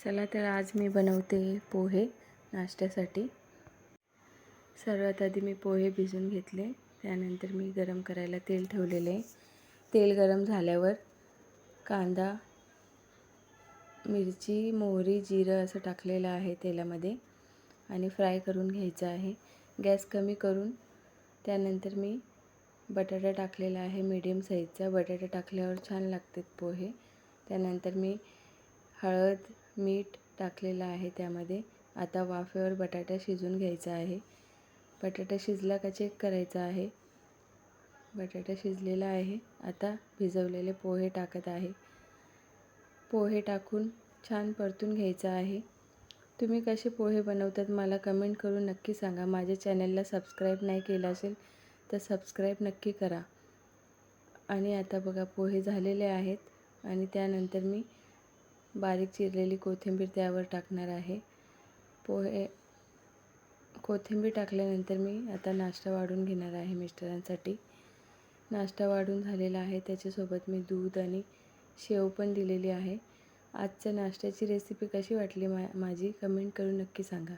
चला तर आज मी बनवते पोहे नाश्त्यासाठी। सर्वात आधी मी पोहे भिजवून घेतले, त्यानंतर मी गरम करायला तेल ठेवलेले। तेल गरम झाल्यावर कांदा, मिरची, मोहरी, जिरं असं टाकलेलं आहे तेलामध्ये आणि फ्राय करून घ्यायचं आहे। गॅस कमी करून त्यानंतर मी बटाटा टाकलेला आहे, मीडियम साईजचा। बटाटा टाकल्यावर छान लागतात पोहे। त्यानंतर मी हळद, मीठ टाकलेलं आहे त्यामध्ये। आता वाफेवर बटाटा शिजवून घ्यायचा आहे। बटाटा शिजला का चेक करायचा आहे। बटाटा शिजलेला आहे। आता भिजवलेले पोहे टाकत आहे। पोहे टाकून छान परतून घ्यायचं आहे। तुम्ही कसे पोहे बनवतात मला कमेंट करून नक्की सांगा। माझ्या चॅनलला सबस्क्राईब नाही केलं असेल तर सबस्क्राईब नक्की करा। आणि आता बघा पोहे झालेले आहेत आणि त्यानंतर मी बारीक चिरलेली कोथिंबीर त्यावर टाकणार आहे। कोथिंबीर टाकल्यानंतर मी आता नाश्ता वाढून घेणार आहे मिस्टरांसाठी। नाश्ता वाढून झालेला आहे, त्याच्यासोबत मी दूध आणि शेव पण दिलेली आहे। आजच्या नाश्त्याची रेसिपी कशी वाटली माझी कमेंट करून नक्की सांगा।